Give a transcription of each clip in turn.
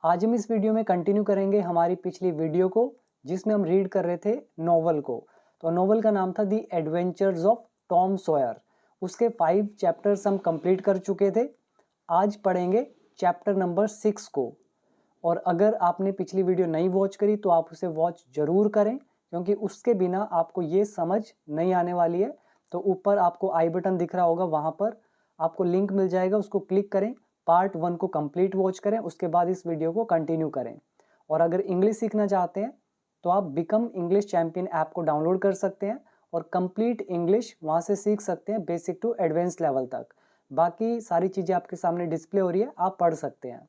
आज हम इस वीडियो में कंटिन्यू करेंगे हमारी पिछली वीडियो को जिसमें हम रीड कर रहे थे नॉवल को। तो नॉवल का नाम था दी एडवेंचर्स ऑफ टॉम सॉयर। उसके 5 चैप्टर्स हम कंप्लीट कर चुके थे। आज पढ़ेंगे चैप्टर नंबर 6 को। और अगर आपने पिछली वीडियो नहीं वॉच करी तो आप उसे वॉच जरूर करें, क्योंकि उसके बिना आपको ये समझ नहीं आने वाली है। तो ऊपर आपको आई बटन दिख रहा होगा, वहाँ पर आपको लिंक मिल जाएगा, उसको क्लिक करें, पार्ट 1 को कंप्लीट वॉच करें, उसके बाद इस वीडियो को कंटिन्यू करें। और अगर इंग्लिश सीखना चाहते हैं तो आप बिकम इंग्लिश चैंपियन ऐप को डाउनलोड कर सकते हैं और कंप्लीट इंग्लिश वहाँ से सीख सकते हैं, बेसिक टू एडवांस लेवल तक। बाकी सारी चीज़ें आपके सामने डिस्प्ले हो रही है, आप पढ़ सकते हैं।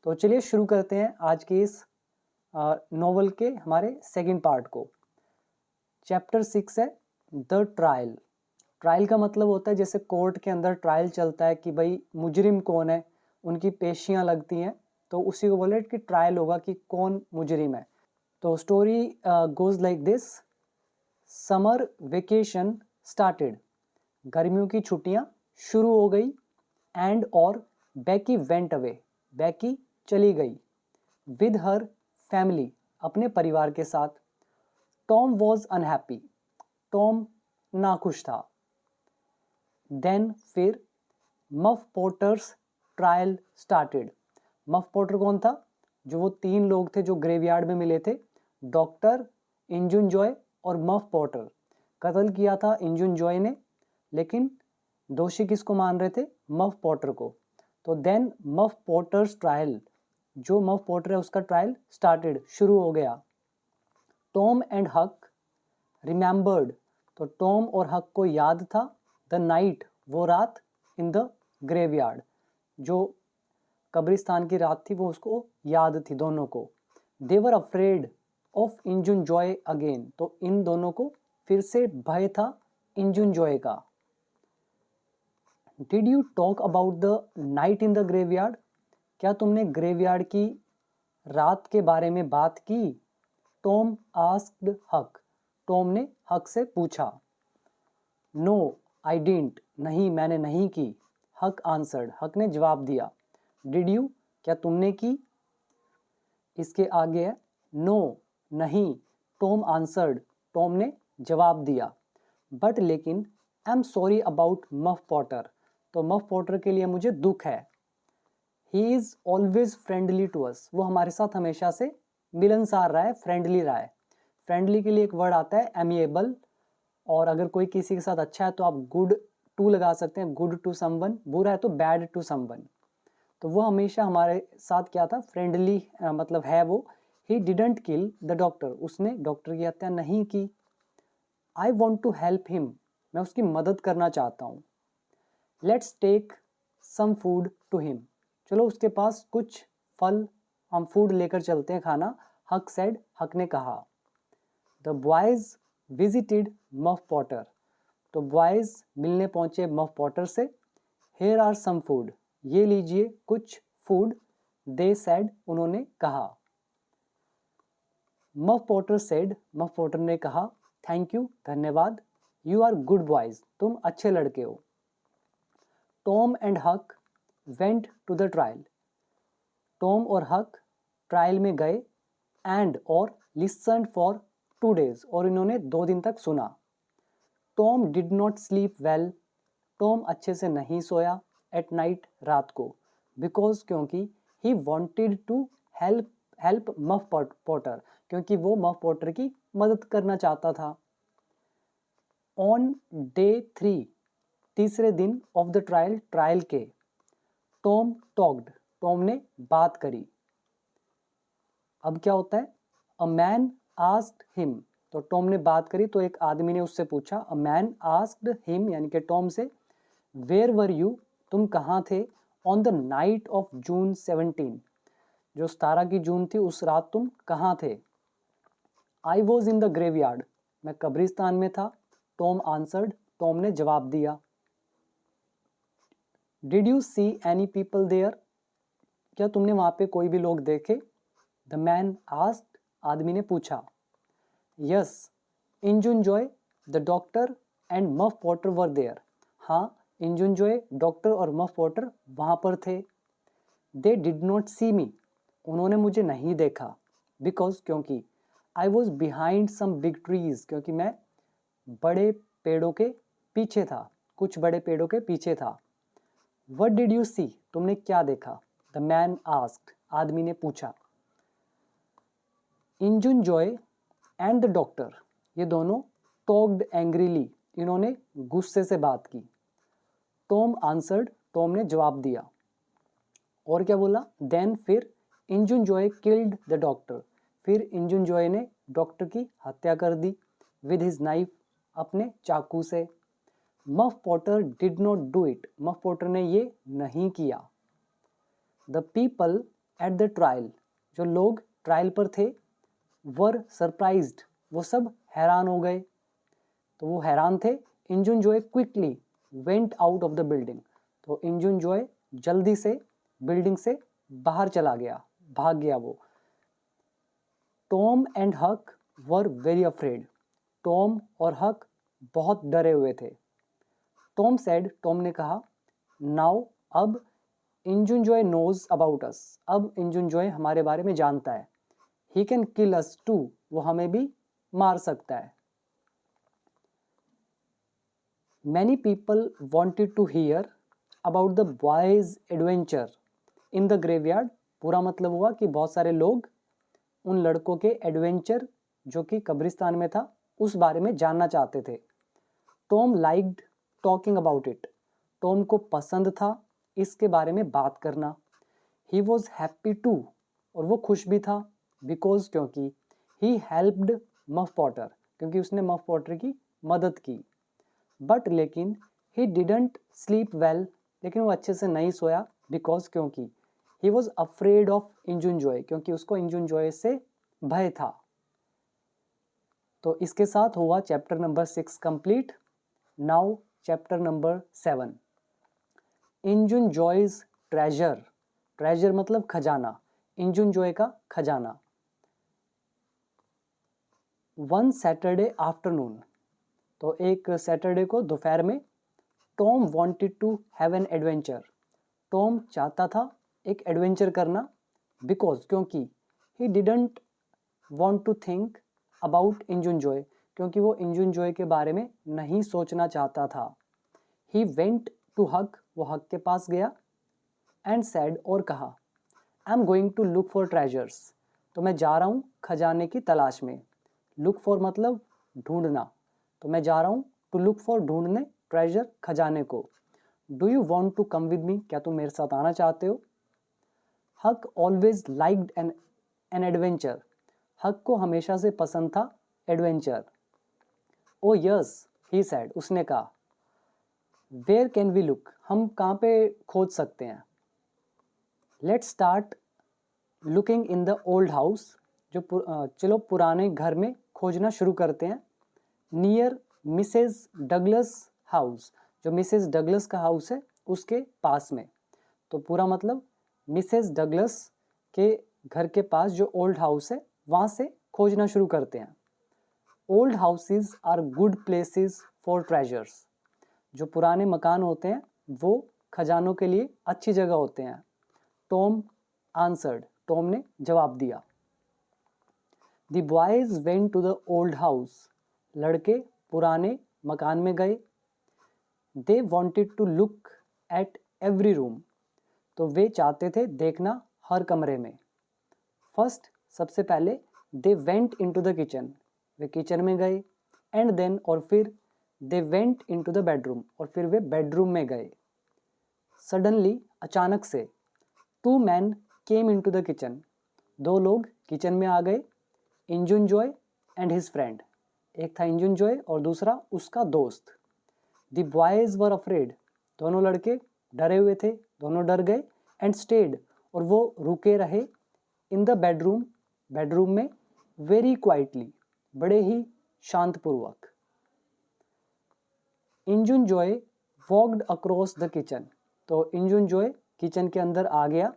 तो चलिए शुरू करते हैं आज की इस नॉवल के हमारे सेकंड पार्ट को। चैप्टर 6 है द ट्रायल। ट्रायल का मतलब होता है जैसे कोर्ट के अंदर ट्रायल चलता है कि भाई मुजरिम कौन है, उनकी पेशियां लगती हैं, तो उसी को बोले कि ट्रायल होगा कि कौन मुजरिम है। तो story goes like this. Summer vacation started. गर्मियों की छुट्टियां शुरू हो गई। एंड और बैकी वेंट अवे। बैकी चली गई। विद हर फैमिली, अपने परिवार के साथ। Tom was unhappy. टॉम नाखुश था। देन फिर muff porters trial started. Muff porter कौन था? जो वो 3 लोग थे जो ग्रेवयार्ड में मिले थे, डॉक्टर, इंजुन जॉय और मफ पोर्टर। कत्ल किया था इंजुन जॉय ने, लेकिन दोषी किसको मान रहे थे? मफ पोर्टर को। तो देन मफ पोर्टर्स ट्रायल, जो मफ पोर्टर है उसका ट्रायल स्टार्टेड, शुरू हो गया। टॉम एंड हक रिमेंबर्ड, तो टॉम और हक को याद था, द नाइट, वो रात, इन द ग्रेवयार्ड, जो कब्रिस्तान की रात थी वो उसको याद थी दोनों को। दे वर afraid of Injun Joy again, तो इन दोनों को फिर से भय था इंजुन जॉय का। Did you talk about the night in the graveyard, क्या तुमने ग्रेवयार्ड की रात के बारे में बात की? टॉम आस्क्ड हक, टॉम ने हक से पूछा। नो आई डिडंट, नहीं मैंने नहीं की। हक आंसर्ड, हक ने जवाब दिया। डिड यू, क्या तुमने की? इसके आगे है नो, नहीं। टॉम आंसर्ड, टॉम ने जवाब दिया। बट लेकिन I am sorry about Muff Potter, तो मफ पॉटर के लिए मुझे दुख है। He is always friendly to us, वो हमारे साथ हमेशा से मिलनसार रहा है, फ्रेंडली रहा है। फ्रेंडली के लिए एक वर्ड आता है एमिएबल, और अगर कोई किसी के साथ अच्छा है तो आप गुड टू लगा सकते हैं, गुड टू समवन, बुरा है तो बैड टू समवन। तो वो हमेशा हमारे साथ क्या था? फ्रेंडली, मतलब है वो। He didn't kill the doctor, उसने डॉक्टर की हत्या नहीं की। I want to help him, मैं उसकी मदद करना चाहता हूँ। Let's take some food to him, चलो उसके पास कुछ फल, हम फूड लेकर चलते हैं, खाना। हक सेड, हक ने कहा। The boys visited Muff Potter, तो बॉयज मिलने पहुंचे मफ पॉटर से। हेयर आर सम फूड, ये लीजिए कुछ फूड। दे सेड, उन्होंने कहा। Muff Potter said, Muff Potter ने कहा, थैंक यू, धन्यवाद। यू आर गुड बॉयज, तुम अच्छे लड़के हो। Tom and Huck went to the trial, Tom और हक ट्रायल में गए। एंड और लिसन फॉर 2 days, और इन्होंने 2 दिन तक सुना। Tom did not sleep well, Tom अच्छे से नहीं सोया। एट नाइट, रात को। बिकॉज, क्योंकि। He wanted to help Muff Potter, क्योंकि वो मफ पॉटर की मदद करना चाहता था। ऑन डे 3, तीसरे दिन ऑफ द ट्रायल, ट्रायल के। टॉम टॉक्ड, टॉम ने बात करी। अब क्या होता है? अ मैन आस्क्ड हिम, तो टॉम ने बात करी तो एक आदमी ने उससे पूछा। अ मैन आस्क्ड हिम, यानी कि टॉम से, वेयर वर यू, तुम कहाँ थे? On the night of June 17, जो 17 की जून थी उस रात तुम कहाँ थे? I was in the graveyard, मैं कब्रिस्तान में था। टॉम आंसर्ड, टॉम ने जवाब दिया। Did you see any people there, क्या तुमने वहां पे कोई भी लोग देखे? द मैन आस्क्ड, आदमी ने पूछा। Yes, Injun Joe, the doctor and Muff Potter were there, हाँ, इंजुन जॉय, डॉक्टर और मफ पॉटर वहां पर थे। दे डिड नॉट सी मी, उन्होंने मुझे नहीं देखा, बिकॉज क्योंकि, I was behind some big trees, क्योंकि मैं बड़े पेड़ों के पीछे था, कुछ बड़े पेड़ों के पीछे था। वट डिड यू सी, तुमने क्या देखा? द मैन आस्क्ड, आदमी ने पूछा। इंजुन जॉय एंड द डॉक्टर, ये दोनों टॉक्ड एंग्रीली, इन्होंने गुस्से से बात की। टॉम आंसर्ड, टॉम ने जवाब दिया। और क्या बोला? देन फिर इंजुन जॉय किल्ड द डॉक्टर, फिर इंजुन जॉय ने डॉक्टर की हत्या कर दी विद हिज नाइफ, अपने चाकू से। Muff Potter did not do it, muff Potter ने ये नहीं किया। The people at the trial, जो लोग ट्रायल पर थे, वर सरप्राइज्ड, वो सब हैरान हो गए। तो वो हैरान थे। Injun Joe quickly went out of the building, तो इंजुन जॉय जल्दी से बिल्डिंग से बाहर चला गया, भाग गया वो। टॉम एंड हक वर वेरी अफ्रेड, टॉम और हक बहुत डरे हुए थे। टॉम सेड, टॉम ने कहा, नाउ अब इंजुन जॉय नोज अबाउट अस, अब इंजुन जॉय हमारे बारे में जानता है। He can kill us to, वो हमें भी मार सकता है। Many people wanted to hear about the boys adventure in the graveyard, पूरा मतलब हुआ कि बहुत सारे लोग उन लड़कों के एडवेंचर जो कि कब्रिस्तान में था उस बारे में जानना चाहते थे। Tom liked talking about it, Tom को पसंद था इसके बारे में बात करना। ही वॉज हैप्पी टू, और वो खुश भी था, बिकॉज क्योंकि, ही हेल्प्ड मफ पॉटर, क्योंकि उसने मफ पॉटर की मदद की। बट लेकिन, ही डिडंट स्लीप वेल, लेकिन वो अच्छे से नहीं सोया, बिकॉज क्योंकि, he was afraid of Injun Joe, क्योंकि उसको इंजुन जॉय से भय था। तो इसके साथ हुआ chapter number 6 complete. Now chapter number 7, Injun Joe's treasure, treasure मतलब खजाना, इंजुन जॉय का खजाना। वन सैटरडे आफ्टरनून, तो एक सैटरडे को दोपहर में, Tom wanted to have an adventure, Tom चाहता था एक एडवेंचर करना, बिकॉज क्योंकि, he didn't want to think about Injun Joe, क्योंकि वो इंजुन जॉय के बारे में नहीं सोचना चाहता था। ही वेंट टू हक, वो हक के पास गया, एंड सैड, और कहा, I am going to look for treasures, तो मैं जा रहा हूँ खजाने की तलाश में। लुक फॉर मतलब ढूंढना, तो मैं जा रहा हूँ टू लुक फॉर, ढूंढने, ट्रेजर खजाने को। Do you want to come with me, क्या तुम मेरे साथ आना चाहते हो? हक ऑलवेज लाइक्ड एन एडवेंचर, हक को हमेशा से पसंद था एडवेंचर। ओ यस, ही सेड, उसने कहा। वेयर कैन वी लुक, हम कहाँ पे खोज सकते हैं? Let's start looking in the old house, चलो पुराने घर में खोजना शुरू करते हैं। नियर मिसेस डगलस हाउस, जो मिसेस डगलस का हाउस है उसके पास में। तो पूरा मतलब मिसेस डगलस के घर के पास जो ओल्ड हाउस है वहाँ से खोजना शुरू करते हैं। Old houses are good places for treasures, जो पुराने मकान होते हैं वो खजानों के लिए अच्छी जगह होते हैं। टॉम आंसर्ड, टॉम ने जवाब दिया। The boys went to the old house, लड़के पुराने मकान में गए। They wanted to look at every room, तो वे चाहते थे देखना हर कमरे में। फर्स्ट, सबसे पहले, they went into the kitchen, वे किचन में गए। एंड देन, और फिर, they went into the bedroom, और फिर वे बेडरूम में गए। सडनली, अचानक से, two man came into the kitchen, दो लोग किचन में आ गए। Injun Joe and his friend, एक था इंजुन जॉय और दूसरा उसका दोस्त। द बॉयज वर अफ्रेड, दोनों लड़के डरे हुए थे, दोनों डर गए। एंड स्टेड, और वो रुके रहे। इन द बेडरूम, बेडरूम में। वेरी क्वाइटली, बड़े ही शांतपूर्वक। Injun Joe walked across the kitchen, तो इंजुन जॉय किचन के अंदर आ गया।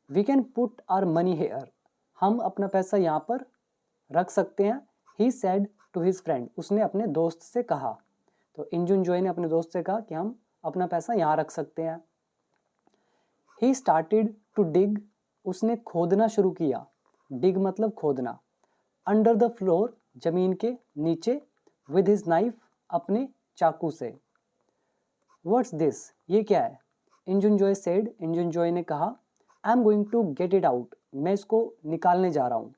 We can put our money here, हम अपना पैसा यहाँ पर रख सकते हैं। He said to his friend, उसने अपने दोस्त से कहा। तो इंजुन जॉय ने अपने दोस्त से कहा कि हम अपना पैसा यहाँ रख सकते हैं। ही स्टार्टेड टू डिग उसने खोदना शुरू किया, डिग मतलब खोदना, अंडर द फ्लोर जमीन के नीचे, विद हिज नाइफ अपने चाकू से। व्हाट्स दिस, ये क्या है? इंजुनजॉय सेड, इंजुनजॉय ने कहा, I am going to get it out, मैं इसको निकालने जा रहा हूँ।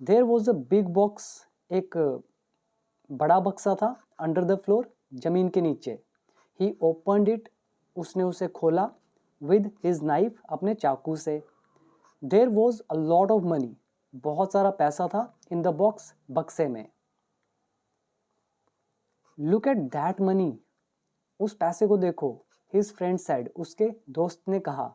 There was a big box, एक बड़ा बक्सा था, अंडर द फ्लोर जमीन के नीचे। ही ओपनड इट, उसने उसे खोला, विद हिज नाइफ अपने चाकू से। There was a lot of money, बहुत सारा पैसा था, इन द बॉक्स बक्से में। लुक एट दैट मनी, उस पैसे को देखो, हिज फ्रेंड सेड, उसके दोस्त ने कहा।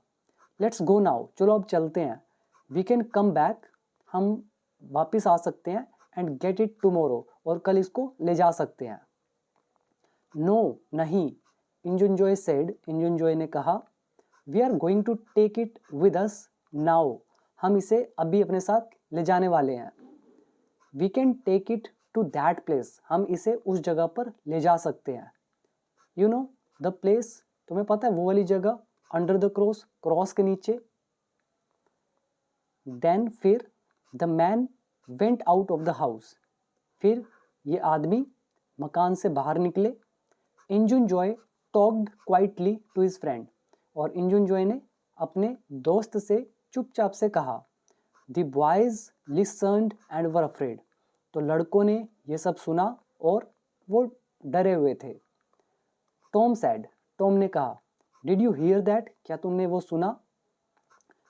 लेट्स गो नाउ, चलो अब चलते हैं। वी कैन कम बैक, हम वापस आ सकते हैं, एंड गेट इट टुमारो, और कल इसको ले जा सकते हैं। नो, नहीं, इंजुनजॉय सेड, इंजुनजॉय ने कहा, we are going to take it with us now, हम इसे अभी अपने साथ ले जाने वाले हैं। We can take it to that place, हम इसे उस जगह पर ले जा सकते हैं। यू नो द प्लेस, तुम्हें पता है वो वाली जगह, अंडर द क्रॉस, क्रॉस के नीचे। देन फिर the man went out of the house, फिर ये आदमी मकान से बाहर निकले। Injun Joe talked quietly to his friend, और इंजुनजॉय ने अपने दोस्त से चुपचाप से कहा। The boys listened and were afraid, तो लड़कों ने ये सब सुना और वो डरे हुए थे। टॉम सैड, टॉम ने कहा, डिड यू हियर दैट, क्या तुमने वो सुना?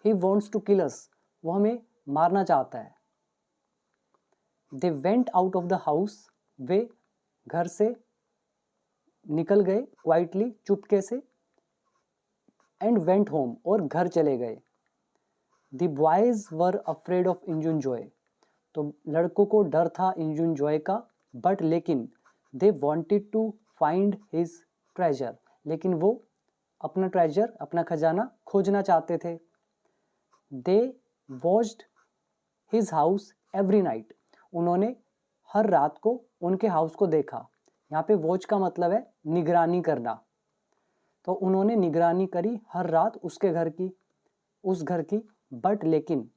ही वॉन्ट्स टू किल अस, वो हमें मारना चाहता है। They went out of the house, वे घर से निकल गए, क्वाइटली चुपके से, एंड वेंट होम, और घर चले गए। The boys were afraid of Injun Joe, तो लड़कों को डर था इंजुनजॉय का, बट लेकिन they wanted to find his treasure, लेकिन वो अपना ट्रेजर, अपना खजाना खोजना चाहते थे। They watched his house every night, उन्होंने हर रात को उनके हाउस को देखा। यहाँ पे वॉच का मतलब है निगरानी करना, तो उन्होंने निगरानी करी हर रात उसके घर की, उस घर की, बट लेकिन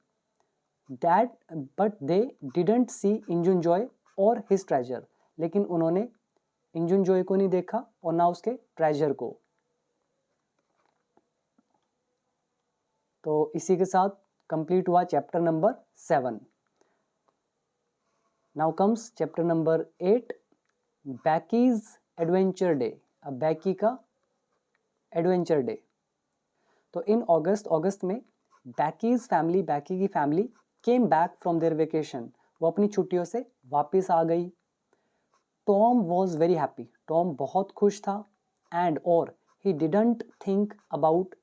दे डिडंट सी इंजुनजॉय और हिज ट्रेजर, लेकिन उन्होंने इंजुनजॉय को नहीं देखा और ना उसके ट्रेजर को। तो इसी के साथ कंप्लीट हुआ chapter number 7। Now comes chapter number 8, Becky's adventure day. अब बैकी का एडवेंचर डे। तो इन अगस्त में बैकीज फैमिली, बैकी की family came back from their vacation, वो अपनी छुट्टियों से वापस आ गई। Tom was very happy, Tom बहुत खुश था, एंड और he didn't think about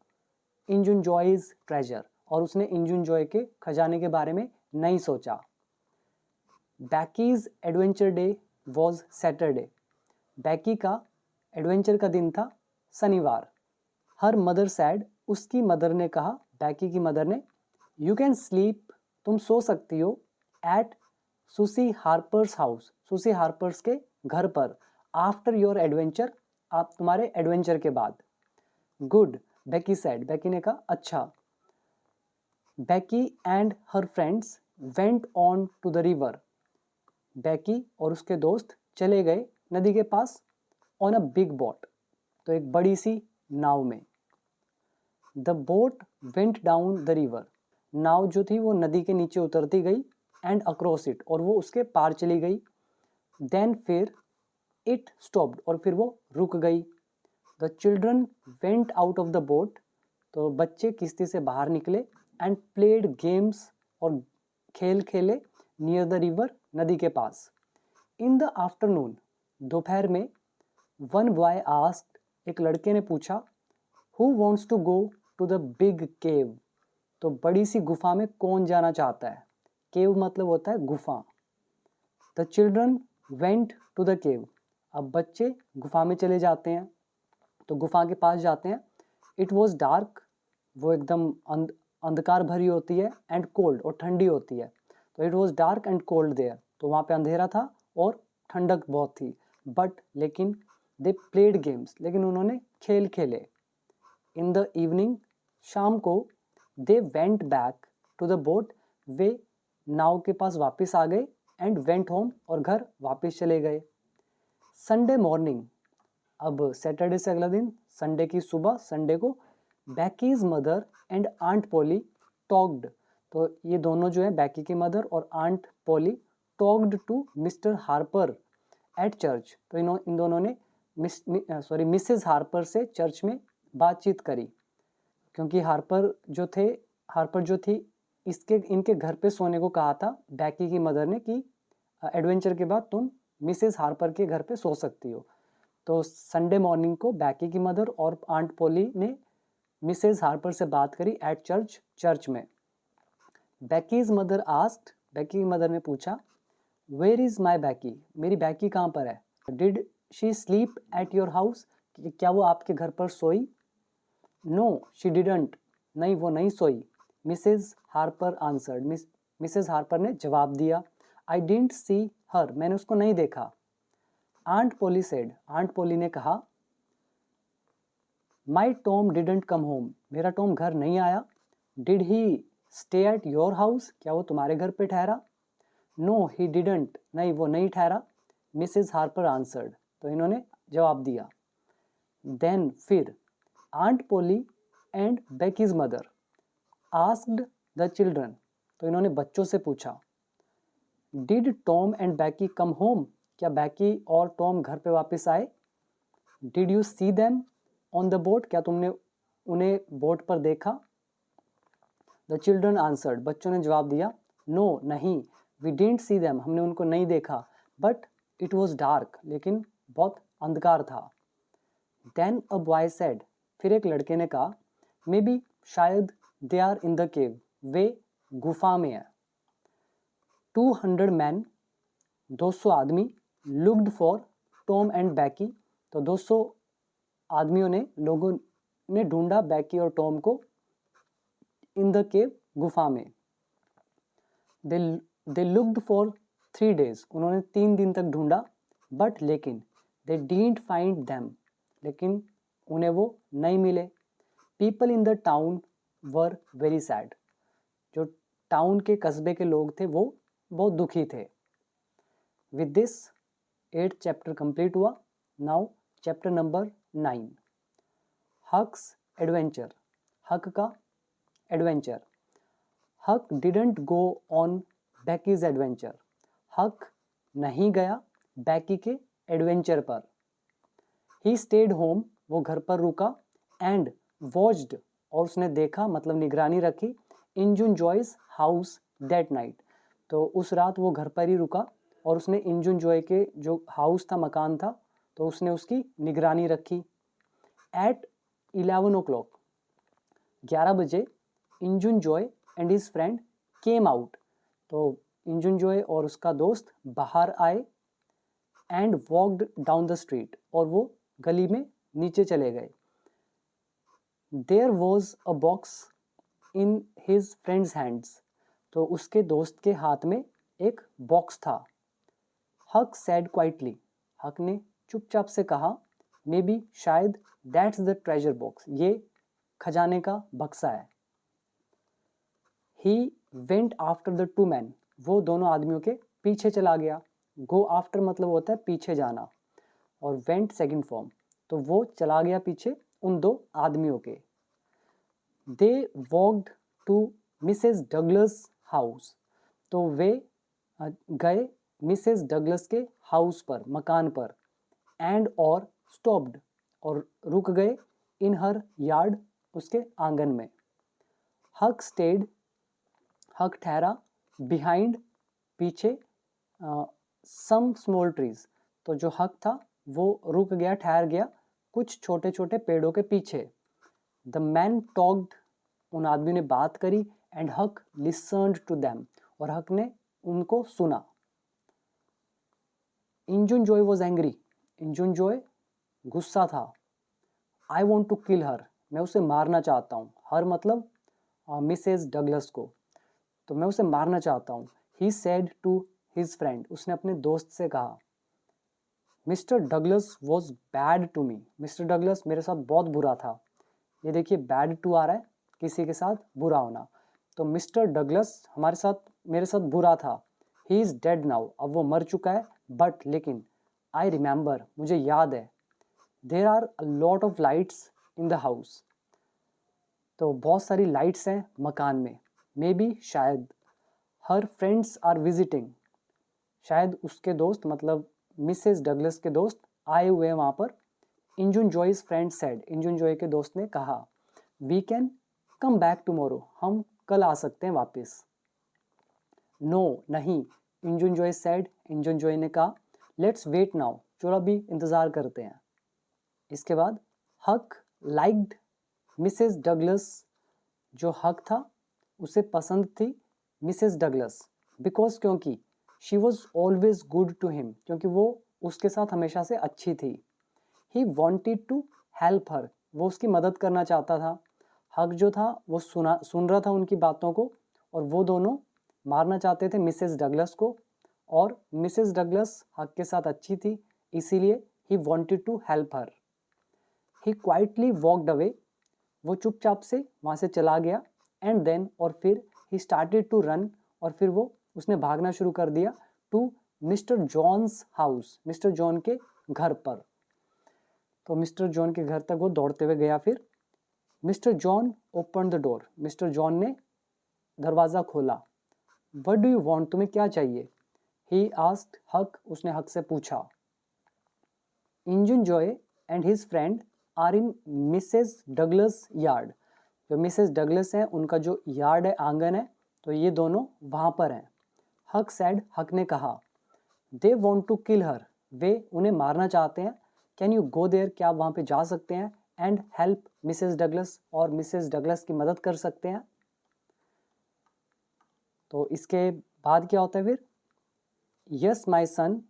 Injun Joe's treasure, और उसने इंजुनजॉय के खजाने के बारे में नहीं सोचा। Becky's adventure day was Saturday, Becky का एडवेंचर का दिन था शनिवार। हर मदर सैड, उसकी मदर ने कहा, बैकी की मदर ने, यू कैन स्लीप, तुम सो सकती हो, एट सुसी हार्पर्स हाउस, सुसी हार्पर्स के घर पर, आफ्टर योर एडवेंचर, आप तुम्हारे एडवेंचर के बाद। गुड, बैकी सैड, बैकी ने कहा, अच्छा। Becky and her friends went on to the river, Becky और उसके दोस्त चले गए नदी के पास, ऑन अ बिग बोट, तो एक बड़ी सी नाव में। The boat went down the river, नाव जो थी वो नदी के नीचे उतरती गई, एंड अक्रॉस इट, और वो उसके पार चली गई। देन फिर इट स्टॉप्ड, और फिर वो रुक गई। The children went out of the boat, तो बच्चे किश्ती से बाहर निकले, एंड प्लेड गेम्स, और खेल खेले, नियर द रिवर, नदी के पास। इन द आफ्टरनून, दोपहर में, वन बॉय आस्क्ड, एक लड़के ने पूछा, who wants to go to the big cave, तो बड़ी सी गुफा में कौन जाना चाहता है? केव मतलब होता है गुफा। The children went to the cave, अब बच्चे गुफा में चले जाते हैं, तो गुफा के पास जाते हैं। इट वॉज डार्क, वो एकदम अंधकार भरी होती है, एंड कोल्ड, और ठंडी होती है, तो it was dark and cold there, तो वहाँ पे अंधेरा था और ठंडक बहुत थी। बट लेकिन दे प्लेड गेम्स, लेकिन उन्होंने खेल खेले। इन द इवनिंग, शाम को, they went back to the boat, वे नाव के पास वापस आ गए, एंड वेंट होम, और घर वापस चले गए। संडे मॉर्निंग, अब सैटरडे से अगला दिन, संडे की सुबह, संडे को, Becky's mother and aunt Polly talked, तो ये दोनों जो है बैकी की मदर और aunt Polly talked to mister Harper at church, तो इन दोनों ने मिसेस हार्पर से चर्च में बातचीत करी, क्योंकि हार्पर जो थी इनके घर पे सोने को कहा था बैकी की मदर ने कि एडवेंचर के बाद तुम मिसेस हार्पर के घर पे सो सकती हो। तो संडे मॉर्निंग को बैकी की मदर और आंट पोली ने मिसेस हार्पर से बात करी एट चर्च में। बैकीज मदर आस्क्ड, बैकी की मदर ने पूछा, वेयर इज माई बैकी, मेरी बैकी कहाँ पर है। Did she sleep at your house, क्या वो आपके घर पर सोई। नो शी डिडंट, नहीं वो नहीं सोई। Mrs Harper answered, Mrs Harper ने जवाब दिया। आई डिडंट सी हर, मैंने उसको नहीं देखा। आंट पोली सेड, आंट पोली ने कहा, माई टॉम डिडंट कम होम, मेरा टॉम घर नहीं आया। Did he stay at your house, क्या वो तुम्हारे घर पे ठहरा। नो ही डिडंट, नहीं वो नहीं ठहरा। मिसेस हार्पर आंसर्ड, तो इन्होंने जवाब दिया। देन फिर aunt Polly and Becky's mother asked the children, तो इन्होंने बच्चों से पूछा, did Tom and Becky come home, क्या बैकी और टॉम घर पे वापस आए। Did you see them on the boat, क्या तुमने उन्हें बोट पर देखा। द चिल्ड्रन आंसर्ड, बच्चों ने जवाब दिया, नो नहीं, वी डिडंट सी देम, हमने उनको नहीं देखा, बट इट वॉज डार्क, लेकिन बहुत अंधकार था। देन अ बॉय सेड, फिर एक लड़के ने कहा, मे बी शायद दे आर इन द केव, वे गुफा में है। 200 मैन, 200 आदमी, लुक्ड फॉर टॉम एंड बैकी, तो 200 आदमियों ने, लोगों ने ढूंढा बैकी और टॉम को इन द केव, गुफा में। दे लुक्ड फॉर 3 days, उन्होंने 3 दिन तक ढूंढा, बट लेकिन दे डिडंट फाइंड देम, लेकिन उन्हें वो नहीं मिले। People in the town were very sad, जो टाउन के कस्बे के लोग थे वो बहुत दुखी थे। With this 8th chapter complete हुआ। नाउ चैप्टर नंबर 9, हक्स एडवेंचर, हक का एडवेंचर। हक डिडंट गो ऑन बैकीज एडवेंचर, हक नहीं गया बैकी के एडवेंचर पर। ही स्टेड होम, वो घर पर रुका, एंड वॉच्ड, और उसने देखा मतलब निगरानी रखी, इंजुन जॉयस हाउस दैट नाइट, तो उस रात वो घर पर ही रुका और उसने इंजुन जॉय के जो हाउस था, मकान था, तो उसने उसकी निगरानी रखी। एट 11 o'clock, 11 बजे, Injun Joe and his friend came out, तो इंजुन जॉय और उसका दोस्त बाहर आए। And walked down the street, और वो गली में नीचे चले गए। There was a box in his friend's hands, तो उसके दोस्त के हाथ में एक बॉक्स था। हक सैड क्वाइटली, हक ने चुपचाप से कहा, मे बी शायद दैट्स द ट्रेजर बॉक्स, ये खजाने का बक्सा है। He went after the 2 men, वो दोनों आदमियों के पीछे चला गया। गो आफ्टर मतलब होता है पीछे जाना, और वेंट सेकंड फॉर्म, तो वो चला गया पीछे उन 2 आदमियों के। They walked to Mrs Douglas house, तो वे गए मिसेस डगलस के हाउस पर, मकान पर। एंड और स्टॉप्ड, और रुक गए, इन हर यार्ड, उसके आंगन में। हक स्टेड, हक ठहरा, बिहाइंड पीछे, सम स्मॉल ट्रीज, तो जो हक था वो रुक गया, ठहर गया कुछ छोटे छोटे पेड़ों के पीछे। द मैन टॉक्ड, उन आदमी ने बात करी, एंड हक लिसन्ड टू देम, और हक ने उनको सुना। इंजुन जॉय वॉज एंग्री, इंजुन जॉय गुस्सा था। आई वॉन्ट टू किल हर, मैं उसे मारना चाहता हूँ। हर मतलब मिसेस डगलस को, तो मैं उसे मारना चाहता हूँ। He said to his friend, उसने अपने दोस्त से कहा, Mr Douglas was bad to me, Mr Douglas मेरे साथ बहुत बुरा था। ये देखिए बैड टू आ रहा है, किसी के साथ बुरा होना। तो मिस्टर डगलस हमारे साथ मेरे साथ बुरा था, ही इज़ डेड नाउ, अब वो मर चुका है, बट लेकिन आई रिमेंबर, मुझे याद है, there are a lot of lights in the house, तो बहुत सारी लाइट्स हैं मकान में, मे बी शायद, हर फ्रेंड्स आर विजिटिंग, शायद उसके दोस्त मतलब मिसेस डगलस के दोस्त आए हुए हैं वहाँ पर। Injun Joe's friend said, Injun Joe के दोस्त ने कहा, we can come back tomorrow, हम कल आ सकते हैं वापस। नो नहीं, Injun Joe said, Injun Joe ने कहा, लेट्स वेट नाउ, चलो अभी इंतज़ार करते हैं। इसके बाद हक लाइक्ड मिसेस डगलस, जो हक था उसे पसंद थी मिसेस डगलस, बिकॉज क्योंकि she was always good to him, क्योंकि वो उसके साथ हमेशा से अच्छी थी। He wanted to help her, वो उसकी मदद करना चाहता था। हक जो था वो सुन रहा था उनकी बातों को, और वो दोनों मारना चाहते थे मिसेस डगलस को, और मिसेस डगलस हक के साथ अच्छी थी, इसीलिए he wanted to help her. He quietly walked away, वो चुपचाप से वहाँ से चला गया, एंड देन और फिर ही स्टार्टेड टू रन, और फिर वो उसने भागना शुरू कर दिया to Mr Jones house, Mr John के घर पर। तो मिस्टर जॉन के घर तक वो दौड़ते हुए गया। फिर mister John open the door, mister John ने दरवाज़ा खोला। व्हाट डू यू वांट, तुम्हें क्या चाहिए? ही आस्क्ड हक, उसने हक से पूछा। Injun Joe and his friend are in Mrs Douglas yard, जो मिसेस डगलस हैं उनका जो यार्ड है, आंगन है, तो ये दोनों वहाँ पर हैं। हक सैड, हक ने कहा, दे वॉन्ट टू किल हर, वे उन्हें मारना चाहते हैं। कैन यू गो देयर, क्या आप वहाँ पे जा सकते हैं? एंड हेल्प मिसेस डगलस, और मिसेस डगलस की मदद कर सकते हैं। तो इसके बाद क्या होता है फिर? यस माई सन,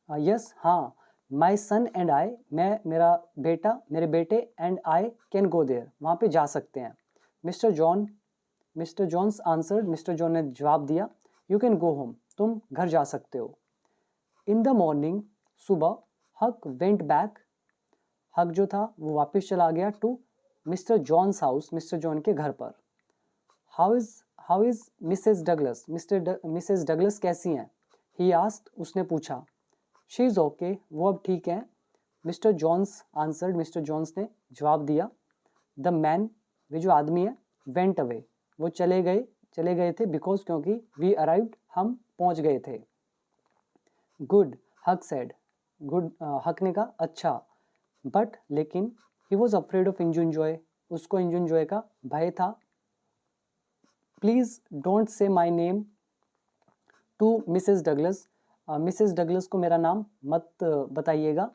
यस हाँ, माई सन एंड आई, मैं मेरा बेटा, मेरे बेटे, and I can go there, वहाँ पे जा सकते हैं। Mr Jones answered, Mr John ने जवाब दिया, यू कैन गो होम, तुम घर जा सकते हो। इन द मॉर्निंग, सुबह, हक वेंट बैक, हक जो था वो वापस चला गया to Mr Jones house, Mr John के घर पर। How is Mrs Douglas, Mrs Douglas कैसी हैं? ही आस्क्ड, उसने पूछा। शी इज़ ओके, वो अब ठीक है। Mr Jones answered, Mr Jones ने जवाब दिया। द मैन, वे जो आदमी है, वेंट अवे, वो चले गए थे, बिकॉज क्योंकि वी अराइव्ड, हम पहुंच गए थे। गुड, हक सेड, गुड, हक ने कहा अच्छा, बट लेकिन he was afraid of Injun Joe, उसको इंजुन जॉय का भय था। Please don't say my name to Mrs Douglas, Mrs Douglas को मेरा नाम मत बताइएगा।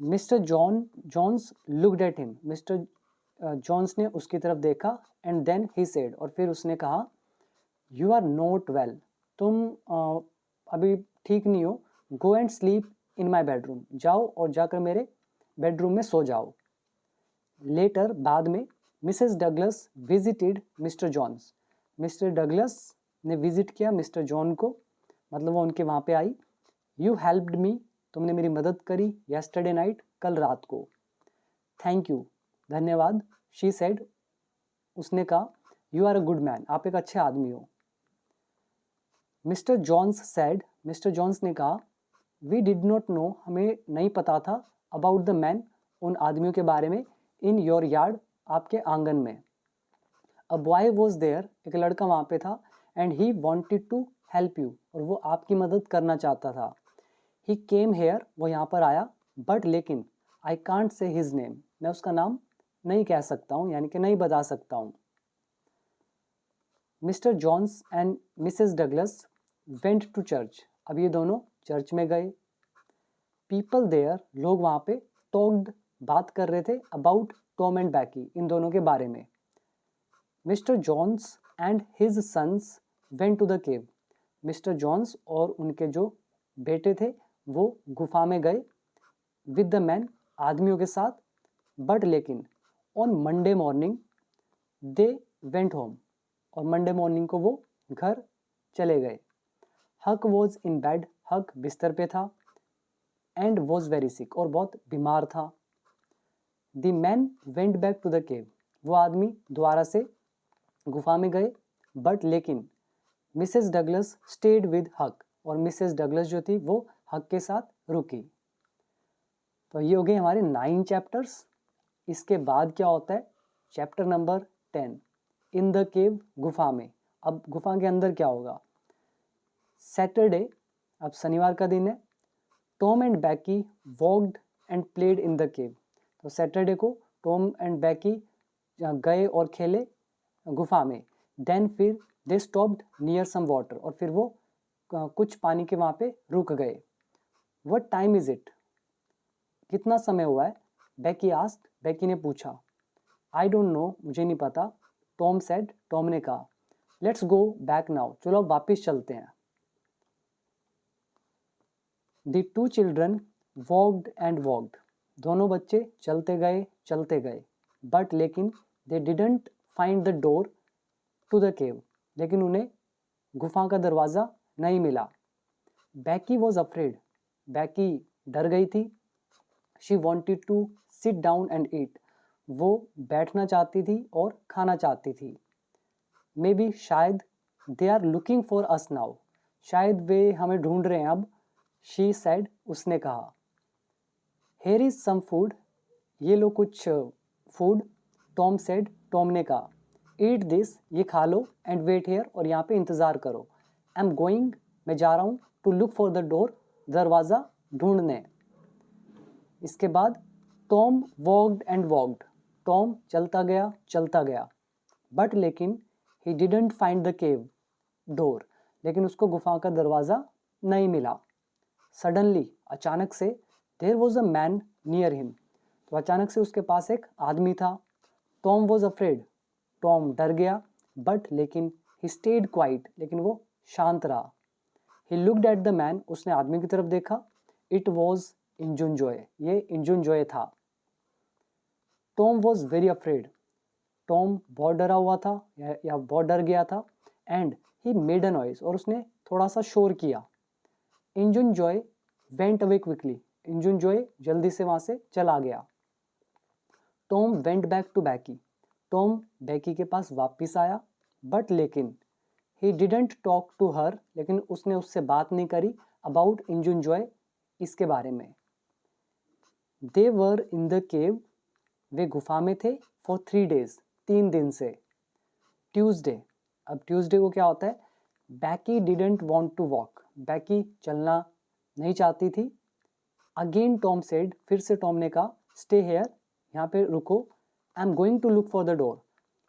Mister Jones looked at him, mister Jones ने उसकी तरफ देखा, एंड देन ही सेड, और फिर उसने कहा, यू आर नॉट वेल, तुम अभी ठीक नहीं हो, go and sleep in my bedroom, जाओ और जाकर मेरे बेडरूम में सो जाओ। लेटर, बाद में, Mrs Douglas visited Mr Jones, Mr Douglas ने विजिट किया मिस्टर जॉन को, मतलब वो उनके वहाँ पे आई। यू हेल्प्ड मी, तुमने मेरी मदद करी, येस्टरडे नाइट, कल रात को। थैंक यू, धन्यवाद। शी सेड, उसने कहा, you are a good man, आप एक अच्छे आदमी हो। Mr Jones said, Mr Jones ने कहा, वी डिड नॉट नो, हमें नहीं पता था, अबाउट द मैन, उन आदमियों के बारे में, इन योर यार्ड, आपके आंगन में। अ बॉय वॉज देयर, एक लड़का वहाँ पे था, and he wanted to help you, और वो आपकी मदद करना चाहता था। ही केम हेयर, वो यहाँ पर आया, बट लेकिन I can't say his name, मैं उसका नाम नहीं कह सकता हूँ, यानी कि नहीं बता सकता हूँ। Mr Jones and Mrs Douglas went to church, अब ये दोनों चर्च में गए। पीपल देयर, लोग वहाँ पे टॉक्ड, बात कर रहे थे, अबाउट टॉम एंड बैकी, इन दोनों के बारे में। Mr Jones and his sons went to the cave, Mr Jones और उनके जो बेटे थे वो गुफा में गए, विद द मैन, आदमियों के साथ, बट लेकिन on Monday morning they went home, और मंडे मॉर्निंग को वो घर चले गए। हक वॉज इन बेड, हक बिस्तर पे था, एंड वॉज वेरी सिक, और बहुत बीमार था। The man went back to the cave, वो आदमी दोबारा से गुफा में गए, बट लेकिन मिसेस डगलस स्टेड विद हक, और मिसेस डगलस जो थी वो हक के साथ रुकी। तो ये हो गए हमारे 9 चैप्टर्स। इसके बाद क्या होता है, चैप्टर नंबर 10 इन द केव, गुफा में। अब गुफा के अंदर क्या होगा। सैटरडे, अब शनिवार का दिन है, Tom and बैकी walked and played in the cave. तो सैटरडे को टॉम एंड बैकी गए और खेले गुफा में। देन फिर they stopped near some water, और फिर वो कुछ पानी के वहाँ पे रुक गए। व्हाट टाइम इज इट, कितना समय हुआ है, बैकी आस्क्ड, बैकी ने पूछा। आई डोंट नो, मुझे नहीं पता, टॉम सेड, टॉम ने कहा। लेट्स गो बैक नाउ, चलो अब वापिस चलते हैं। The two children walked and walked, दोनों बच्चे चलते गए, बट लेकिन they didn't find the door to the cave, लेकिन उन्हें गुफा का दरवाज़ा नहीं मिला। बैकी वॉज अफ्रेड, बैकी डर गई थी। She wanted to sit down and eat, वो बैठना चाहती थी और खाना चाहती थी। मे बी, शायद, they are looking for us now, शायद वे हमें ढूंढ रहे हैं अब। शी सेड, उसने कहा। हेयर इज सम फूड, ये लो कुछ फूड। टॉम सेड, टॉम ने कहा। ईट दिस, ये खा लो, एंड वेट हेयर, और यहाँ पे इंतज़ार करो। आई एम गोइंग, मैं जा रहा हूँ, to look for the door, दरवाज़ा ढूंढने। इसके बाद Tom walked and walked, Tom चलता गया, बट लेकिन he didn't find the cave door, लेकिन उसको गुफा का दरवाज़ा नहीं मिला। सडनली, अचानक से, there was a man near him, तो अचानक से उसके पास एक आदमी था। टॉम वॉज अफ्रेड, टॉम डर गया, बट लेकिन ही स्टेड क्वाइट, लेकिन वो शांत रहा। He looked at the man, उसने आदमी की तरफ देखा। इट वॉज इंजुनजॉय, ये इंजुनजॉय था। Tom was very afraid, Tom बहुत डरा हुआ था या बहुत डर गया था। And he made a noise, और उसने थोड़ा सा शोर किया। Injun Joe went away quickly, Injun Joe जल्दी से वहाँ से चला गया। Tom went back to Becky, Tom Becky के पास वापस आया, बट लेकिन he didn't talk to her, लेकिन उसने उससे बात नहीं करी अबाउट इंजुनजॉय, इसके बारे में। दे वर इन द केव, वे गुफा में थे, फॉर 3 days, 3 दिन से। ट्यूसडे, अब ट्यूसडे को क्या होता है, Becky didn't want to walk, Becky चलना नहीं चाहती थी। अगेन टॉम सेड, फिर से टॉम ने कहा, स्टे हेयर, यहाँ पे रुको। I am going to look for the door,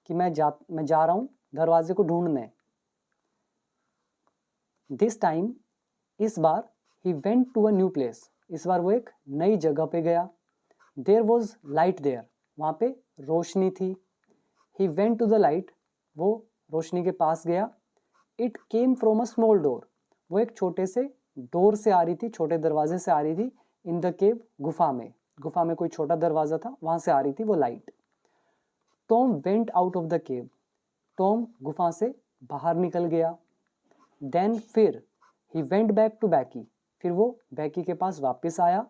कि मैं जा रहा हूँ दरवाजे को ढूंढने। दिस टाइम, इस बार, he went to a new place, इस बार वो एक नई जगह पे गया। देयर वॉज लाइट देयर, वहाँ पे रोशनी थी। He went to the light, वो रोशनी के पास गया। It came from a small door, वो एक छोटे से डोर से आ रही थी, छोटे दरवाजे से आ रही थी। इन द केव, गुफा में कोई छोटा दरवाजा था, वहाँ से आ रही थी वो light. Tom went out of the cave, Tom गुफा से बाहर निकल गया। देन फिर he went back to Becky, फिर वो बैकी के पास वापस आया।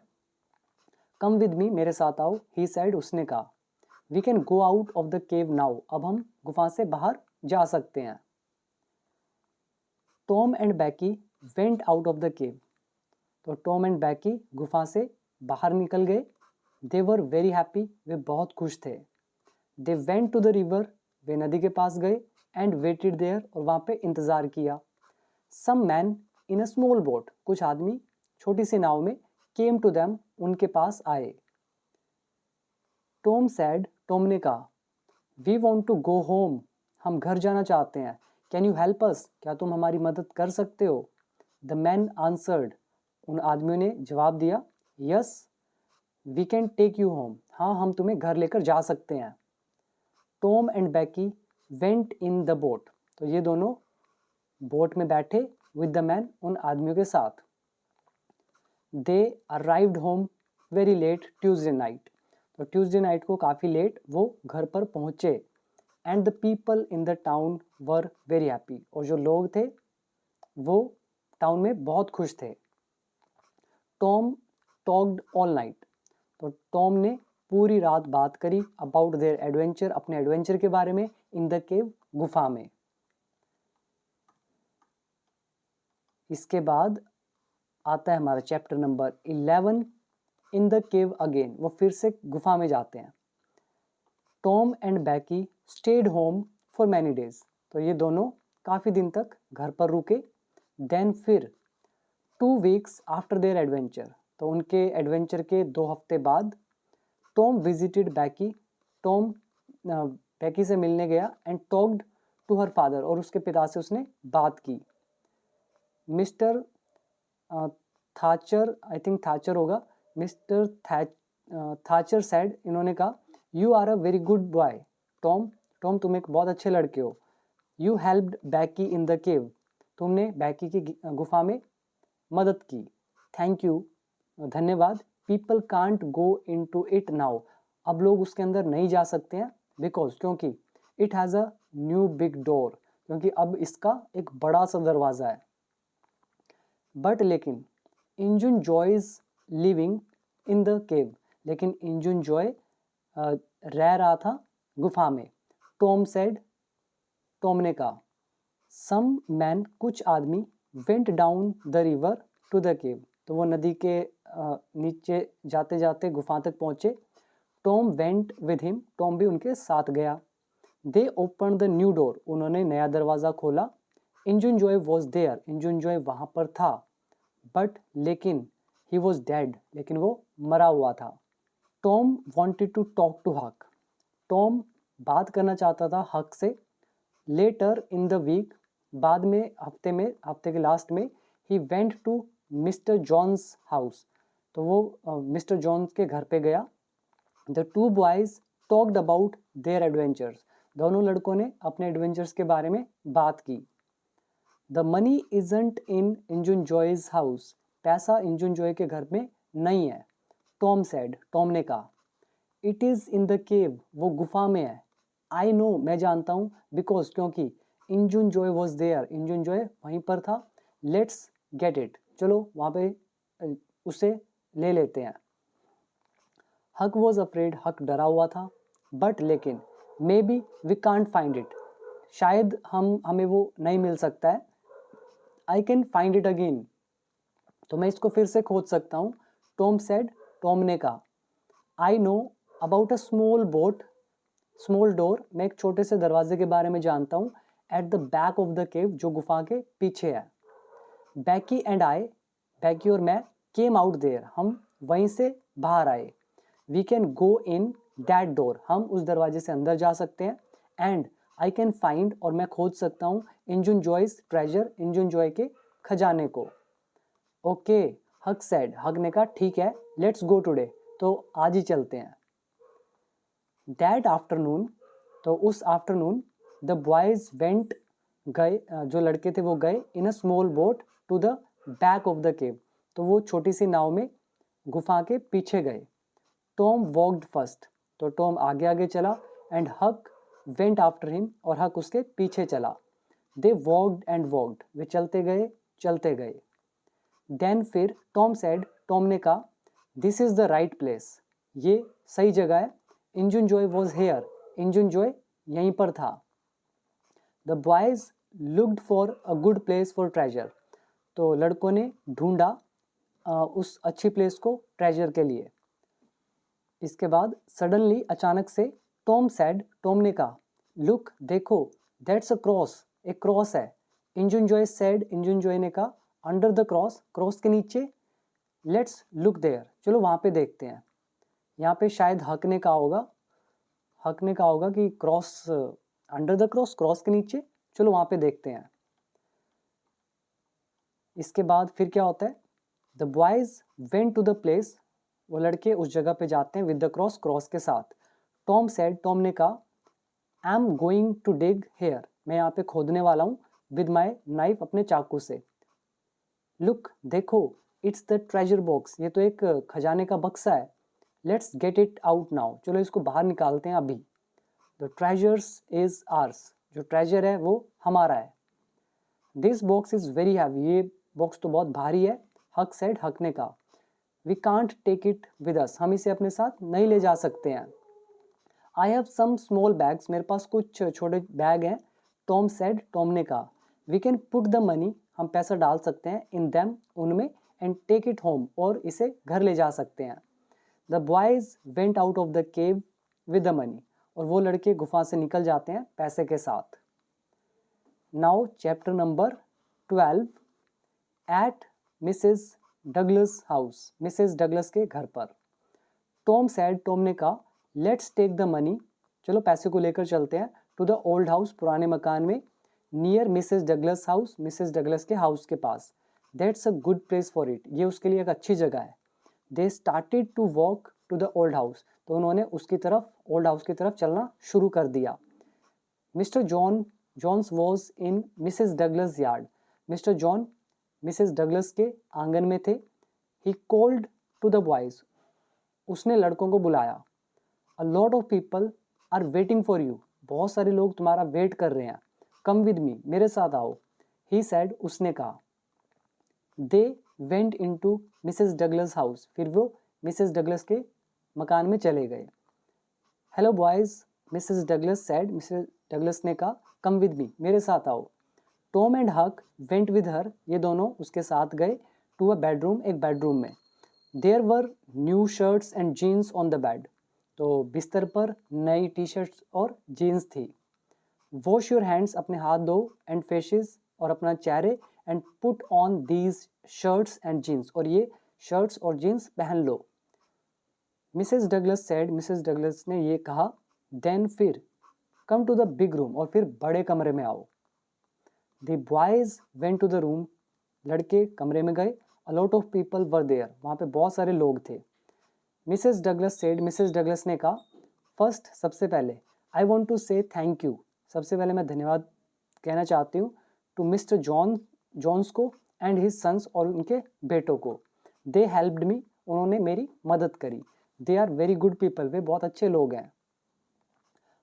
कम विद मी, मेरे साथ आओ, ही सेड, उसने कहा। We can go out of the cave now, अब हम गुफा से बाहर जा सकते हैं। Tom and Becky went out of the cave, तो टॉम एंड बैकी गुफा से बाहर निकल गए। दे वर वेरी हैप्पी, वे बहुत खुश थे। They went to the river, वे नदी के पास गए। एंड वेटेड देयर, और वहाँ पे इंतज़ार किया। Some man in a small boat, कुछ आदमी छोटी सी नाव में, केम टू देम, उनके पास आए। टॉम सैड, टॉम ने कहा, we want to go home, हम घर जाना चाहते हैं। कैन यू हेल्प अस, क्या तुम हमारी मदद कर सकते हो। द मैन आंसर्ड, उन आदमियों ने जवाब दिया, yes we can take you home, हाँ हम तुम्हें घर लेकर जा सकते हैं। Tom and Becky went in the boat, तो ये दोनों बोट में बैठे विद द मैन, उन आदमियों के साथ। They arrived home very late Tuesday night, तो ट्यूसडे नाइट को काफ़ी लेट वो घर पर पहुँचे। And the people in the town were very happy, और जो लोग थे वो टाउन में बहुत खुश थे। टॉम टॉक्ड ऑल नाइट, तो टॉम ने पूरी रात बात करी अबाउट देयर एडवेंचर, अपने एडवेंचर के बारे में, इन द केव, गुफा में। इसके बाद आता है हमारा chapter number 11, in the cave again, वो फिर से गुफा में जाते हैं। Tom and Becky stayed home for many days, तो ये दोनों काफ़ी दिन तक घर पर रुके। देन फिर 2 वीक्स आफ्टर देयर एडवेंचर, तो उनके एडवेंचर के 2 हफ्ते बाद Tom visited Becky, Tom Becky से मिलने गया and talked to her father, और उसके पिता से उसने बात की। मिस्टर थाचर, आई थिंक थाचर होगा, मिस्टर थाचर सेड, इन्होंने कहा, you are a very good boy Tom, Tom तुम एक बहुत अच्छे लड़के हो। You helped Becky in the cave, तुमने बैकी की गुफा में मदद की। थैंक यू, धन्यवाद। People can't go in to it now, अब लोग उसके अंदर नहीं जा सकते हैं, बिकॉज, क्योंकि it has a new big door, क्योंकि अब इसका एक बड़ा सा दरवाज़ा है। बट लेकिन Injun Joe's living in the cave, लेकिन इंजुन जॉय रह रहा था गुफा में। टॉम सेड, टॉम ने कहा, सम मैन, कुछ आदमी, went down the river to the cave, तो वो नदी के नीचे जाते जाते गुफा तक पहुंचे। Tom went with him, Tom भी उनके साथ गया। दे ओपन द न्यू डोर, उन्होंने नया दरवाज़ा खोला। इंजुन जॉय वॉज देयर, इंजुन जॉय वहाँ पर था। बट लेकिन ही वॉज डेड, लेकिन वो मरा हुआ था। Tom wanted to talk to Huck, Tom बात करना चाहता था हक से। लेटर इन द वीक, बाद में हफ्ते के लास्ट में, he went to Mr Jones house, तो वो मिस्टर जॉन्स के घर पे गया। The two boys talked about their adventures, दोनों लड़कों ने अपने एडवेंचर्स के बारे में बात की। The money isn't in Injun Joe's house, पैसा इंजुन जॉय के घर में नहीं है। टॉम सेड, टॉम ने कहा, it is in the cave, वो गुफा में है। आई नो, मैं जानता हूँ, बिकॉज, क्योंकि इंजुन जॉय वॉज देयर, इंजुन जॉय वहीं पर था। लेट्स गेट इट, चलो वहाँ पे उसे ले लेते हैं। हक वॉज अफ्रेड, हक डरा हुआ था। बट लेकिन, maybe we can't find it, शायद हमें वो नहीं मिल सकता है। I can find it again, तो मैं इसको फिर से खोज सकता हूँ। टॉम सेड, टॉम ने कहा, I know about a small boat, small door, मैं एक छोटे से दरवाजे के बारे में जानता हूँ। At the back of the केव, जो गुफा के पीछे है। बैकी एंड आई, बैकी और मैं, केम आउट देयर, हम वहीं से बाहर आए। We can go in that door, हम उस दरवाजे से अंदर जा सकते हैं। एंड आई कैन फाइंड, और मैं खोज सकता हूँ, इंजुन जॉयज ट्रेजर, इंजुन जॉय के खजाने को। ओके, हक सेड, हक ने कहा, ठीक है, लेट्स गो टुडे, तो आज ही चलते हैं। दैट आफ्टरनून, तो उस आफ्टरनून, द बॉयज वेंट, गए, जो लड़के थे वो गए, in a small boat to the back of the cave, तो वो छोटी सी नाव में गुफा के पीछे गए। टॉम वॉक्ड फर्स्ट, तो टॉम आगे आगे चला। And Huck went after him, और हक उसके पीछे चला। दे वॉक्ड एंड वॉक्ड, वे चलते गए चलते गए। देन फिर टॉम सेड, टॉम ने कहा, this is the right place, ये सही जगह है। इंजुन जॉय वॉज हेयर, इंजुन जॉय यहीं पर था। The boys looked for a good place for treasure, तो लड़कों ने ढूंढा उस अच्छी प्लेस को ट्रेजर के लिए। इसके बाद सडनली, अचानक से, टॉम सेड, टॉम ने कहा, लुक, देखो, दैट्स अ क्रॉस, एक क्रॉस है। इंजुन जॉय सेड, इंजुन जॉय ने कहा, अंडर द क्रॉस, क्रॉस के नीचे। लेट्स लुक देयर, चलो वहाँ पे देखते हैं। यहाँ पे शायद हक ने कहा होगा, हक ने कहा होगा कि cross, under the cross, cross के नीचे, चलो वहाँ पे देखते हैं। इसके बाद फिर क्या होता है, the boys went to the place, वो लड़के उस जगह पे जाते हैं, विद द क्रॉस, क्रॉस के साथ। टॉम सेड, टॉम ने कहा, I am going to dig here, मैं यहाँ पे खोदने वाला हूँ, विद माई नाइफ, अपने चाकू से। लुक, देखो, इट्स द ट्रेजर बॉक्स, ये तो एक खजाने का बक्सा है। Let's get it out now, चलो इसको बाहर निकालते हैं अभी। द ट्रेजर्स इज आर्स, जो ट्रेजर है वो हमारा है। This box is very heavy, ये बॉक्स तो बहुत भारी है। हक सेड, हक ने कहा, we can't take it with us, हम इसे अपने साथ नहीं ले जा सकते हैं। I have some small bags, मेरे पास कुछ छोटे बैग हैं। टॉम सेड, टॉम ने कहा। We can put the money, हम पैसा डाल सकते हैं, इन दैम, उनमें, एंड टेक इट होम, और इसे घर ले जा सकते हैं। The boys went out of the cave with the money, और वो लड़के गुफा से निकल जाते हैं पैसे के साथ। Now chapter number 12, eight Mrs Douglas house, Mrs Douglas के घर पर। टॉम सैड, टॉम ने कहा, लेट्स टेक द मनी, चलो पैसे को लेकर चलते हैं, टू द ओल्ड हाउस, पुराने मकान में, near Mrs Douglas house, Mrs Douglas के हाउस के पास। That's a good place for it, ये उसके लिए एक अच्छी जगह है। They started to walk to the old house, तो उन्होंने उसकी तरफ, ओल्ड हाउस की तरफ चलना शुरू कर दिया। Mister Jones was in Mrs Douglas yard, mister John Mrs Douglas के आंगन में थे। He called to the boys, उसने लड़कों को बुलाया। A lot of people are waiting for you, बहुत सारे लोग तुम्हारा वेट कर रहे हैं। कम विद मी, मेरे साथ आओ। ही सैड, उसने कहा। They went into Mrs Douglas house, फिर वो मिसेस डगलस के मकान में चले गए। Hello boys, Mrs Douglas said, Mrs Douglas ने कहा, कम विद मी, मेरे साथ आओ। Tom and Huck went with her, ये दोनों उसके साथ गए, टू अ बेडरूम, एक बेडरूम में। There were new shirts and jeans on the bed, तो बिस्तर पर नई टी शर्ट्स और जीन्स थी। वॉश योर हैंड्स, अपने हाथ धो, एंड फेसेस, और अपना चेहरे, and put on these shirts and jeans, और ये शर्ट्स और जीन्स पहन लो। Mrs Douglas said, Mrs Douglas ने ये कहा। देन, फिर, come to the big room, और फिर बड़े कमरे में आओ। The boys went to the room, लड़के कमरे में गए। A lot of people were there, वहाँ पे बहुत सारे लोग थे। Mrs Douglas said, Mrs Douglas ने कहा, फर्स्ट, सबसे पहले, आई वॉन्ट टू से थैंक यू, सबसे पहले मैं धन्यवाद कहना चाहती हूँ, टू मिस्टर जॉन्स को, एंड हिज सन्स, और उनके बेटों को। दे हेल्प्ड मी, उन्होंने मेरी मदद करी। They are very good people, वे बहुत अच्छे लोग हैं।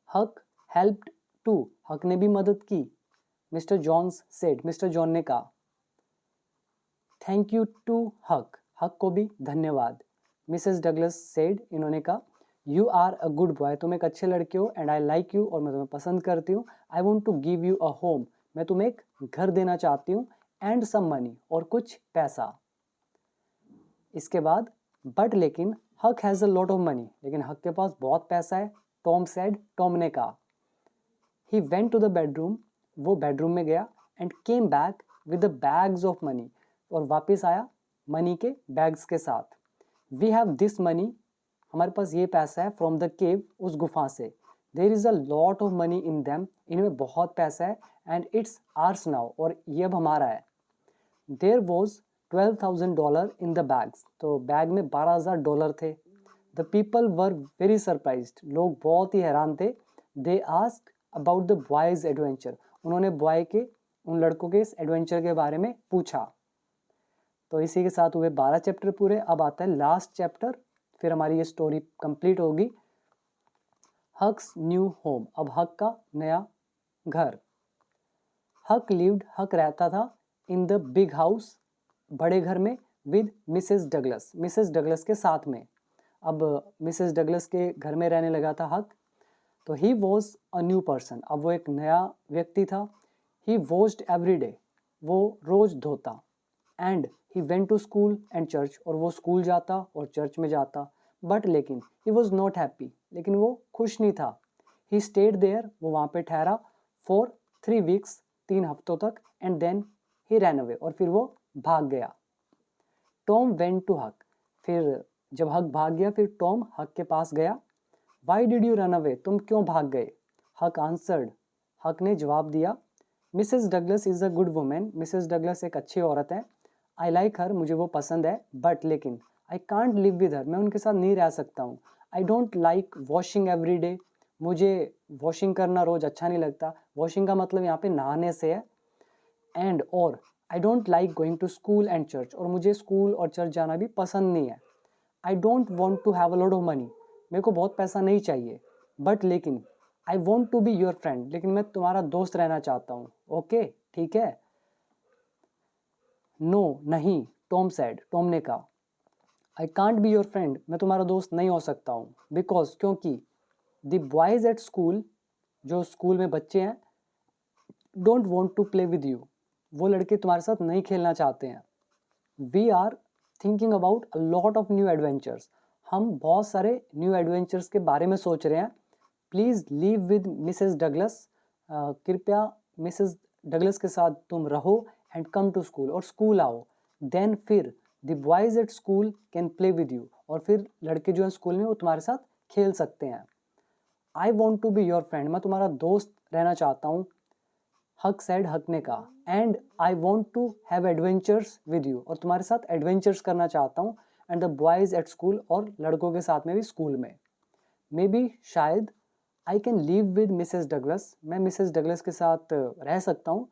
हक हेल्प्ड टू, हक ने भी मदद की। Mister Jones said, mister John ने कहा। थैंक यू टू हक, हक को भी धन्यवाद। मिसेस डगलस सेड, इन्होंने कहा, you are a good boy, तुम एक अच्छे लड़के हो, एंड आई लाइक यू, और मैं तुम्हें पसंद करती हूँ। I want to give you a home, मैं तुम्हें एक घर देना चाहती हूँ, एंड सम मनी, और कुछ पैसा। इसके बाद, बट लेकिन, हक has a lot of money, लेकिन हक के पास बहुत पैसा है। टॉम सेड, टॉम ने कहा। He went to the bedroom, वो बेडरूम में गया, and came back with the bags of money, और वापस आया मनी के बैग्स के साथ। वी हैव दिस मनी, हमारे पास ये पैसा है, फ्रॉम द केव, उस गुफा से। There is a lot of money in them, इनमें बहुत पैसा है, एंड इट्स आर्स नाउ, और ये अब हमारा है। There was $12,000 in the bags, तो बैग में $12,000 थे। The people were very surprised, लोग बहुत ही हैरान थे। They asked about the boys adventure, उन्होंने बॉय के, उन लड़कों के इस एडवेंचर के बारे में पूछा। तो इसी के साथ हुए 12 चैप्टर पूरे। अब आता है लास्ट चैप्टर, फिर हमारी ये स्टोरी कंप्लीट होगी। हक्स न्यू होम, अब हक का नया घर। हक लिव्ड, हक रहता था, इन द बिग हाउस, बड़े घर में, with Mrs Douglas, Mrs Douglas के साथ में। अब मिसेस डगलस के घर में रहने लगा था हक। तो he was a new person, अब वो एक नया व्यक्ति था। ही वॉश्ड एवरी डे, वो रोज धोता। And he went to school and church, और वो स्कूल जाता और चर्च में जाता। बट लेकिन, ही वॉज नॉट हैप्पी, लेकिन वो खुश नहीं था। ही स्टेड देयर, वो वहाँ पे ठहरा, फॉर 3 वीक्स, 3 हफ्तों तक। And then he ran away, और फिर वो भाग गया। टॉम वेंट टू हक, फिर जब हक भाग गया, फिर टॉम हक के पास गया। Why did you run away, तुम क्यों भाग गए? हक आंसर्ड, हक ने जवाब दिया। Mrs Douglas is a good women, Mrs Douglas एक अच्छी औरत है। आई लाइक हर, मुझे वो पसंद है। बट लेकिन, I can't live with her, मैं उनके साथ नहीं रह सकता हूँ। आई don't like washing every day, मुझे वॉशिंग करना रोज अच्छा नहीं लगता। वॉशिंग का मतलब यहाँ पे नहाने से है। एंड, और, I don't like going to school and church, और मुझे स्कूल और चर्च जाना भी पसंद नहीं है। I don't want to have a lot of money, मेरे को बहुत पैसा नहीं चाहिए। बट लेकिन, I want to be your friend, लेकिन मैं तुम्हारा दोस्त रहना चाहता हूँ। ओके, ठीक है। नो, नहीं, टॉम सैड, टॉम ने कहा। I can't be your friend, मैं तुम्हारा दोस्त नहीं हो सकता हूँ, बिकॉज क्योंकि द बॉयज़ एट स्कूल, जो स्कूल में बच्चे हैं, don't want to play with you, वो लड़के तुम्हारे साथ नहीं खेलना चाहते हैं। We are thinking about a lot of new adventures, हम बहुत सारे न्यू एडवेंचर्स के बारे में सोच रहे हैं। Please leave with Mrs Douglas, कृपया मिसेस डगलस के साथ तुम रहो एंड कम टू स्कूल, और स्कूल आओ। देन फिर the boys at school can play with you, और फिर लड़के जो हैं स्कूल में वो तुम्हारे साथ खेल सकते हैं। I want to be your friend, मैं तुम्हारा दोस्त रहना चाहता हूँ। हक सेड, हक ने कहा, and I want to have adventures with you, और तुम्हारे साथ एडवेंचर्स करना चाहता हूँ। And the boys at school, और लड़कों के साथ में भी स्कूल में। मे बी शायद I can live with Mrs Douglas, मैं मिसेस डगलस के साथ रह सकता हूँ।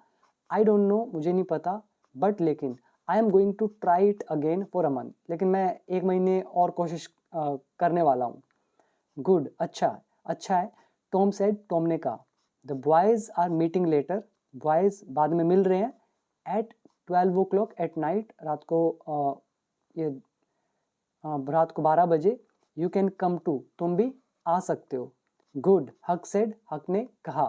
आई डोंट नो, मुझे नहीं पता, बट लेकिन I am going to try it again for a month, लेकिन मैं 1 महीने और कोशिश करने वाला हूँ। गुड, अच्छा, अच्छा है। टॉम सेड, टॉम ने कहा। The boys are meeting later, boys बाद में मिल रहे हैं। एट 12 o'clock एट नाइट, रात को रात को 12 बजे। यू कैन कम टू, तुम भी आ सकते हो। गुड, हक सेड, हक ने कहा।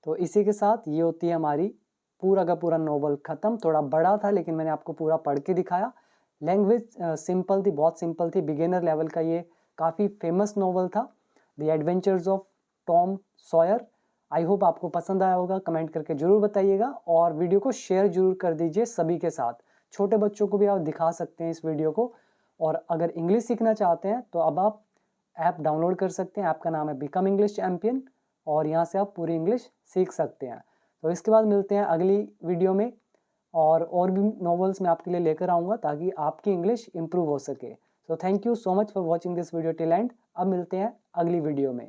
तो इसी के साथ ये होती है हमारी पूरा का पूरा नॉवल ख़त्म। थोड़ा बड़ा था लेकिन मैंने आपको पूरा पढ़ के दिखाया। लैंग्वेज सिंपल थी, बहुत सिंपल थी, बिगिनर लेवल का ये काफ़ी फेमस नॉवल था, the adventures of Tom Sawyer. I hope आपको पसंद आया होगा, कमेंट करके ज़रूर बताइएगा, और वीडियो को शेयर ज़रूर कर दीजिए सभी के साथ। छोटे बच्चों को भी आप दिखा सकते हैं इस वीडियो को। और अगर इंग्लिश सीखना चाहते हैं तो अब आप ऐप डाउनलोड कर सकते हैं। ऐप का नाम है बिकम इंग्लिश चैम्पियन, और यहाँ से आप पूरी इंग्लिश सीख सकते हैं। तो इसके बाद मिलते हैं अगली वीडियो में, और भी नॉवेल्स मैं आपके लिए लेकर आऊँगा ताकि आपकी इंग्लिश इम्प्रूव हो सके। So thank you so much for watching this video till and. अब मिलते हैं अगली वीडियो में।